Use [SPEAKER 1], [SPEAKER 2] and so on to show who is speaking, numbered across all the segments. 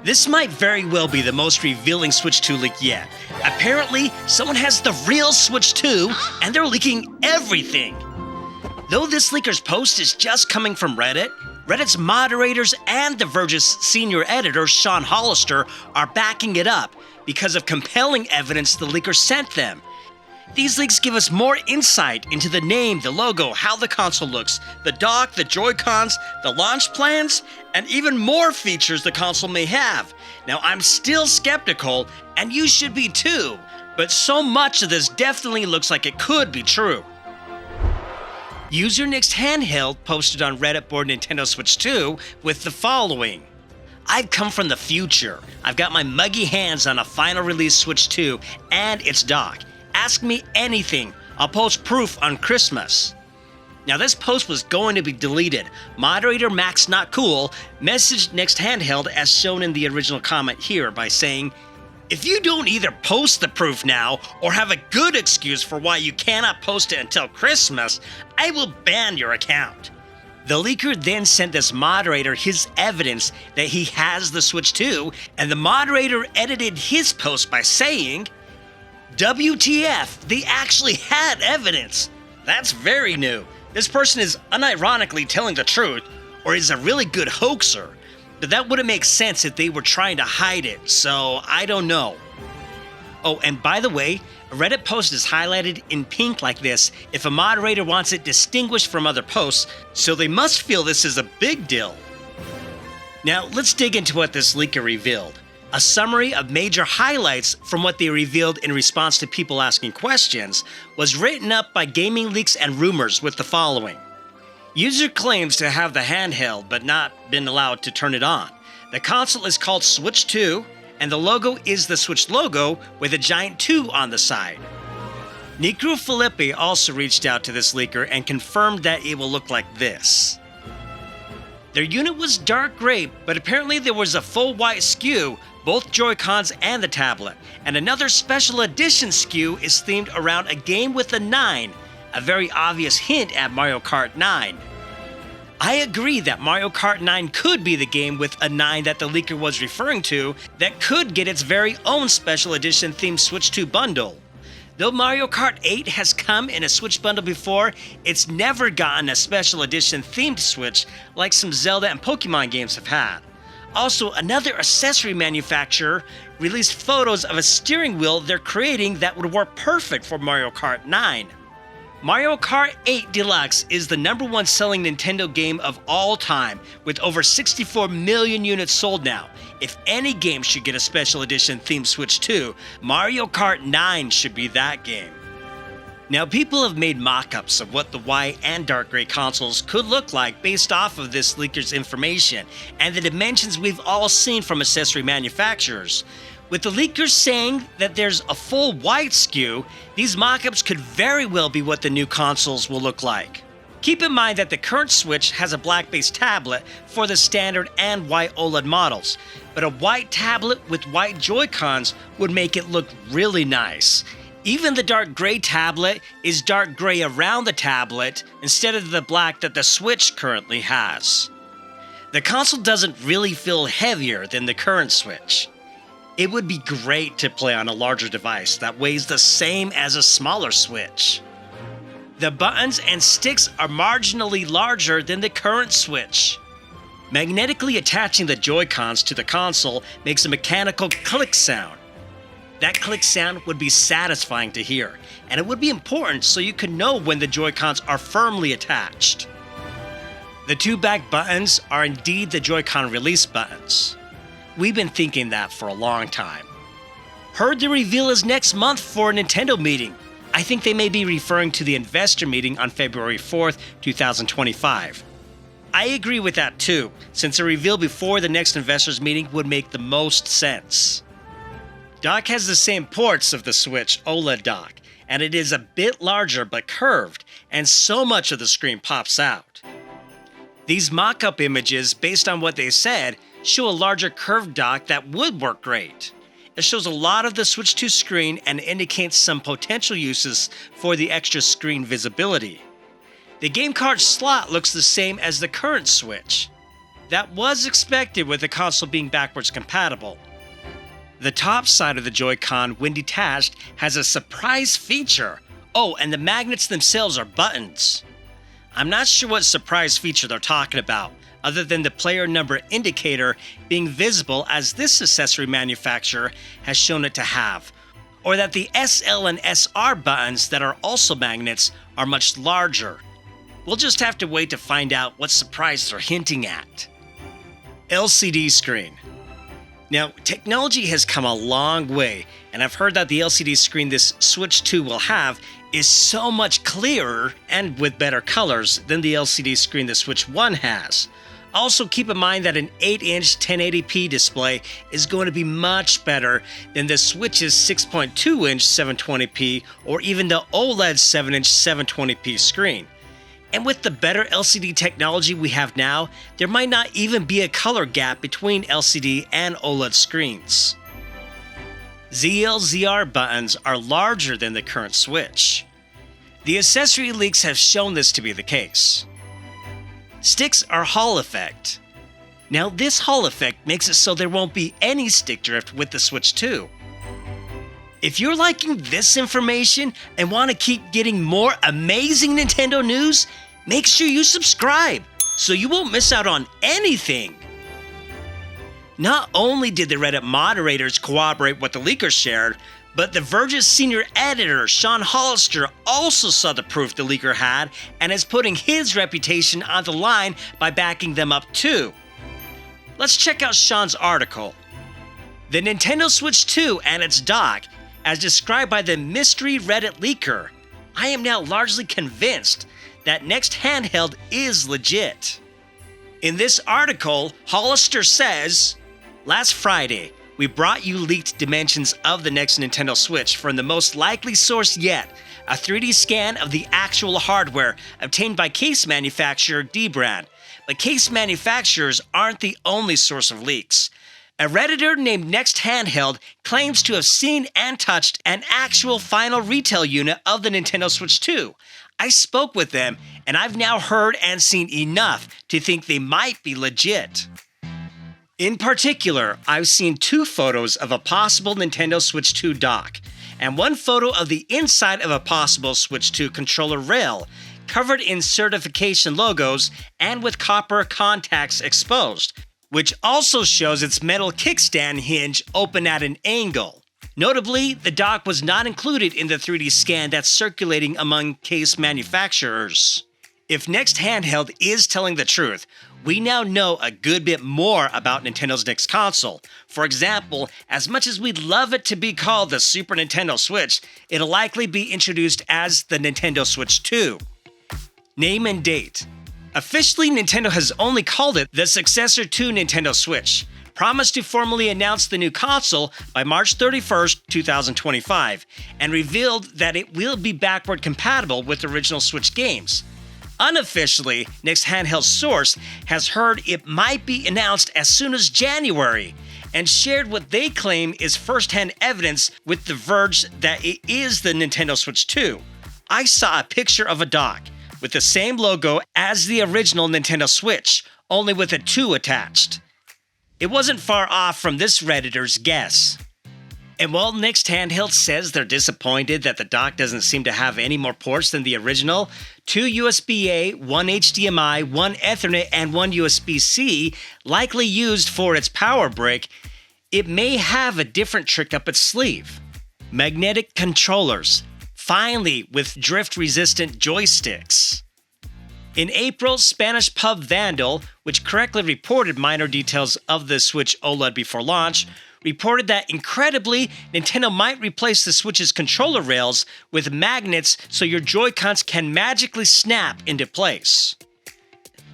[SPEAKER 1] This might very well be the most revealing Switch 2 leak yet. Apparently, someone has the real Switch 2, and they're leaking everything. Though this leaker's post is just coming from Reddit, Reddit's moderators and the Verge's senior editor, Sean Hollister, are backing it up because of compelling evidence the leaker sent them. These leaks give us more insight into the name, the logo, how the console looks, the dock, the Joy-Cons, the launch plans, and even more features the console may have. Now, I'm still skeptical, and you should be too, but so much of this definitely looks like it could be true. User Next Handheld posted on Reddit board Nintendo Switch 2 with the following. I've come from the future. I've got my muggy hands on a final release Switch 2 and its dock. Ask me anything. I'll post proof on Christmas. Now this post was going to be deleted. Moderator Max Not Cool messaged Next Handheld as shown in the original comment here by saying, if you don't either post the proof now or have a good excuse for why you cannot post it until Christmas, I will ban your account. The leaker then sent this moderator his evidence that he has the Switch 2, and the moderator edited his post by saying, WTF, they actually had evidence. That's very new. This person is unironically telling the truth, or is a really good hoaxer. But that wouldn't make sense if they were trying to hide it, so I don't know. Oh, and by the way, a Reddit post is highlighted in pink like this if a moderator wants it distinguished from other posts, so they must feel this is a big deal. Now, let's dig into what this leaker revealed. A summary of major highlights from what they revealed in response to people asking questions was written up by Gaming Leaks and Rumors with the following. User claims to have the handheld but not been allowed to turn it on. The console is called Switch 2, and the logo is the Switch logo with a giant 2 on the side. Nikru Filippi also reached out to this leaker and confirmed that it will look like this. Their unit was dark gray, but apparently there was a full white SKU, both Joy-Cons and the tablet, and another special edition SKU is themed around a game with a 9, a very obvious hint at Mario Kart 9. I agree that Mario Kart 9 could be the game with a 9 that the leaker was referring to that could get its very own special edition themed Switch 2 bundle. Though Mario Kart 8 has come in a Switch bundle before, it's never gotten a special edition themed Switch like some Zelda and Pokemon games have had. Also, another accessory manufacturer released photos of a steering wheel they're creating that would work perfect for Mario Kart 9. Mario Kart 8 Deluxe is the #1 selling Nintendo game of all time, with over 64 million units sold now. If any game should get a special edition themed Switch 2, Mario Kart 9 should be that game. Now, people have made mock-ups of what the white and dark gray consoles could look like based off of this leaker's information and the dimensions we've all seen from accessory manufacturers. With the leakers saying that there's a full white SKU, these mock-ups could very well be what the new consoles will look like. Keep in mind that the current Switch has a black-based tablet for the standard and white OLED models, but a white tablet with white Joy-Cons would make it look really nice. Even the dark gray tablet is dark gray around the tablet instead of the black that the Switch currently has. The console doesn't really feel heavier than the current Switch. It would be great to play on a larger device that weighs the same as a smaller Switch. The buttons and sticks are marginally larger than the current Switch. Magnetically attaching the Joy-Cons to the console makes a mechanical click sound. That click sound would be satisfying to hear, and it would be important so you could know when the Joy-Cons are firmly attached. The two back buttons are indeed the Joy-Con release buttons. We've been thinking that for a long time. Heard the reveal is next month for a Nintendo meeting. I think they may be referring to the investor meeting on February 4th, 2025. I agree with that too, since a reveal before the next investors meeting would make the most sense. Dock has the same ports of the Switch OLED dock, and it is a bit larger but curved, and so much of the screen pops out. These mock-up images, based on what they said, show a larger curved dock that would work great. It shows a lot of the Switch 2 screen and indicates some potential uses for the extra screen visibility. The game card slot looks the same as the current Switch. That was expected with the console being backwards compatible. The top side of the Joy-Con, when detached, has a surprise feature. Oh, and the magnets themselves are buttons. I'm not sure what surprise feature they're talking about, other than the player number indicator being visible as this accessory manufacturer has shown it to have, or that the SL and SR buttons that are also magnets are much larger. We'll just have to wait to find out what surprise they're hinting at. LCD screen. Now, technology has come a long way, and I've heard that the LCD screen this Switch 2 will have is so much clearer and with better colors than the LCD screen the Switch 1 has. Also, keep in mind that an 8-inch 1080p display is going to be much better than the Switch's 6.2-inch 720p or even the OLED 7-inch 720p screen. And with the better LCD technology we have now, there might not even be a color gap between LCD and OLED screens. ZL/ZR buttons are larger than the current Switch. The accessory leaks have shown this to be the case. Sticks are Hall effect. Now this Hall effect makes it so there won't be any stick drift with the Switch 2. If you're liking this information and want to keep getting more amazing Nintendo news, make sure you subscribe so you won't miss out on anything. Not only did the Reddit moderators corroborate what the leakers shared, but the Verge's senior editor, Sean Hollister, also saw the proof the leaker had and is putting his reputation on the line by backing them up too. Let's check out Sean's article. The Nintendo Switch 2 and its dock, as described by the mystery Reddit leaker, I am now largely convinced that next handheld is legit. In this article, Hollister says, last Friday, we brought you leaked dimensions of the next Nintendo Switch from the most likely source yet, a 3D scan of the actual hardware obtained by case manufacturer Dbrand. But case manufacturers aren't the only source of leaks. A Redditor named Next Handheld claims to have seen and touched an actual final retail unit of the Nintendo Switch 2. I spoke with them, and I've now heard and seen enough to think they might be legit. In particular, I've seen 2 photos of a possible Nintendo Switch 2 dock, and 1 photo of the inside of a possible Switch 2 controller rail, covered in certification logos and with copper contacts exposed, which also shows its metal kickstand hinge open at an angle. Notably, the dock was not included in the 3D scan that's circulating among case manufacturers. If Next Handheld is telling the truth, we now know a good bit more about Nintendo's next console. For example, as much as we'd love it to be called the Super Nintendo Switch, it'll likely be introduced as the Nintendo Switch 2. Name and date. Officially, Nintendo has only called it the successor to Nintendo Switch, promised to formally announce the new console by March 31st, 2025, and revealed that it will be backward compatible with original Switch games. Unofficially, Next Handheld's source has heard it might be announced as soon as January, and shared what they claim is first-hand evidence with The Verge that it is the Nintendo Switch 2. I saw a picture of a dock with the same logo as the original Nintendo Switch, only with a 2 attached. It wasn't far off from this Redditor's guess. And while Next Handheld says they're disappointed that the dock doesn't seem to have any more ports than the original, 2 USB-A, 1 HDMI, 1 Ethernet, and 1 USB-C, likely used for its power brick, it may have a different trick up its sleeve. Magnetic controllers, finally with drift-resistant joysticks. In April, Spanish pub Vandal, which correctly reported minor details of the Switch OLED before launch, reported that, incredibly, Nintendo might replace the Switch's controller rails with magnets so your Joy-Cons can magically snap into place.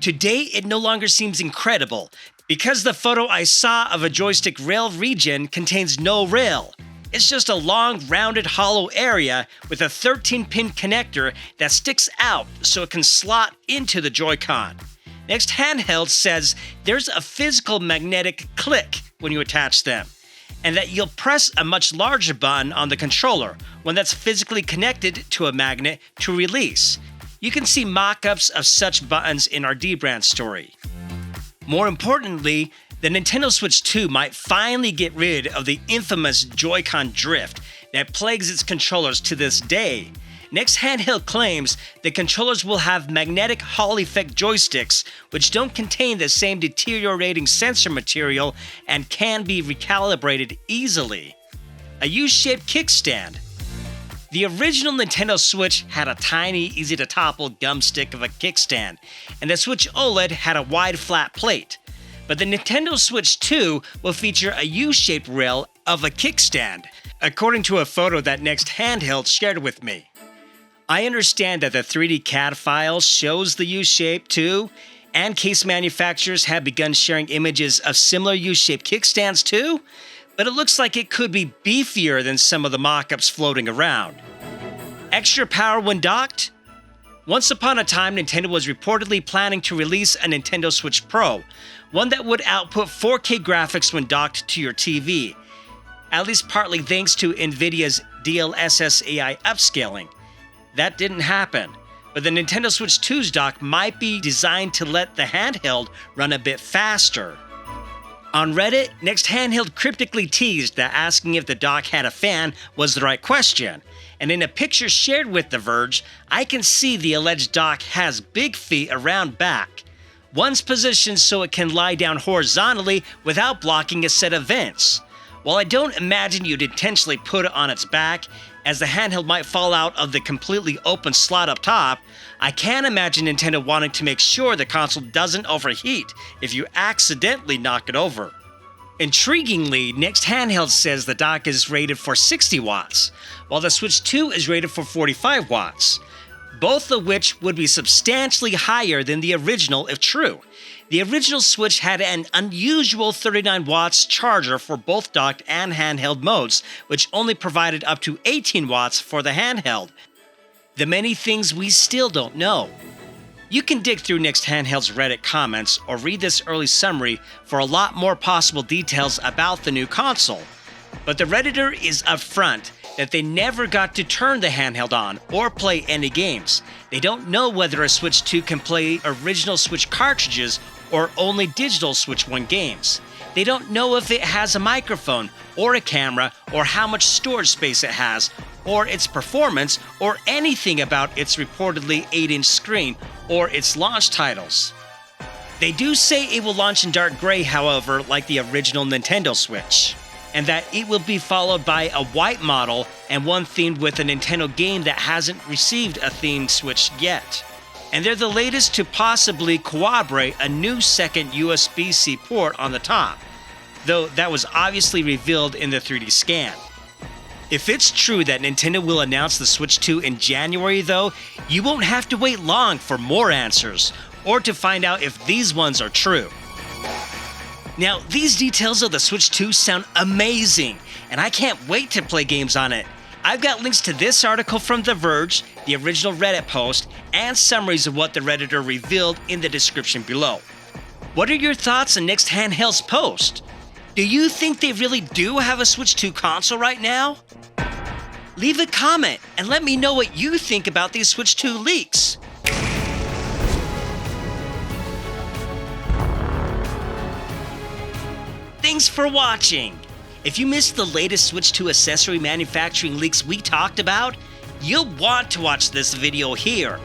[SPEAKER 1] Today, it no longer seems incredible, because the photo I saw of a joystick rail region contains no rail. It's just a long, rounded, hollow area with a 13-pin connector that sticks out so it can slot into the Joy-Con. Next Handheld says there's a physical magnetic click when you attach them, and that you'll press a much larger button on the controller, one that's physically connected to a magnet, to release. You can see mock-ups of such buttons in our Dbrand story. More importantly, the Nintendo Switch 2 might finally get rid of the infamous Joy-Con drift that plagues its controllers to this day. Next Handheld claims the controllers will have magnetic Hall effect joysticks, which don't contain the same deteriorating sensor material and can be recalibrated easily. A U-shaped kickstand. The original Nintendo Switch had a tiny, easy-to-topple gum stick of a kickstand, and the Switch OLED had a wide flat plate. But the Nintendo Switch 2 will feature a U-shaped rail of a kickstand, according to a photo that Next Handheld shared with me. I understand that the 3D CAD file shows the U-shape too, and case manufacturers have begun sharing images of similar U-shaped kickstands too, but it looks like it could be beefier than some of the mock-ups floating around. Extra power when docked? Once upon a time, Nintendo was reportedly planning to release a Nintendo Switch Pro, one that would output 4K graphics when docked to your TV, at least partly thanks to Nvidia's DLSS AI upscaling. That didn't happen, but the Nintendo Switch 2's dock might be designed to let the handheld run a bit faster. On Reddit, Next Handheld cryptically teased that asking if the dock had a fan was the right question, and in a picture shared with The Verge, I can see the alleged dock has big feet around back. One's positioned so it can lie down horizontally without blocking a set of vents. While I don't imagine you'd intentionally put it on its back, as the handheld might fall out of the completely open slot up top, I can imagine Nintendo wanting to make sure the console doesn't overheat if you accidentally knock it over. Intriguingly, Next Handheld says the dock is rated for 60 watts, while the Switch 2 is rated for 45 watts, both of which would be substantially higher than the original if true. The original Switch had an unusual 39 watts charger for both docked and handheld modes, which only provided up to 18 watts for the handheld. The many things we still don't know. You can dig through Next Handheld's Reddit comments or read this early summary for a lot more possible details about the new console. But the Redditor is upfront that they never got to turn the handheld on or play any games. They don't know whether a Switch 2 can play original Switch cartridges or only digital Switch 1 games. They don't know if it has a microphone or a camera or how much storage space it has or its performance or anything about its reportedly 8-inch screen or its launch titles. They do say it will launch in dark gray, however, like the original Nintendo Switch, and that it will be followed by a white model and one themed with a Nintendo game that hasn't received a themed Switch yet. And they're the latest to possibly corroborate a new second USB-C port on the top, though that was obviously revealed in the 3D scan. If it's true that Nintendo will announce the Switch 2 in January though, you won't have to wait long for more answers, or to find out if these ones are true. Now, these details of the Switch 2 sound amazing, and I can't wait to play games on it. I've got links to this article from The Verge, the original Reddit post, and summaries of what the Redditor revealed in the description below. What are your thoughts on Next Handheld's post? Do you think they really do have a Switch 2 console right now? Leave a comment and let me know what you think about these Switch 2 leaks. Thanks for watching! If you missed the latest Switch 2 accessory manufacturing leaks we talked about, you'll want to watch this video here.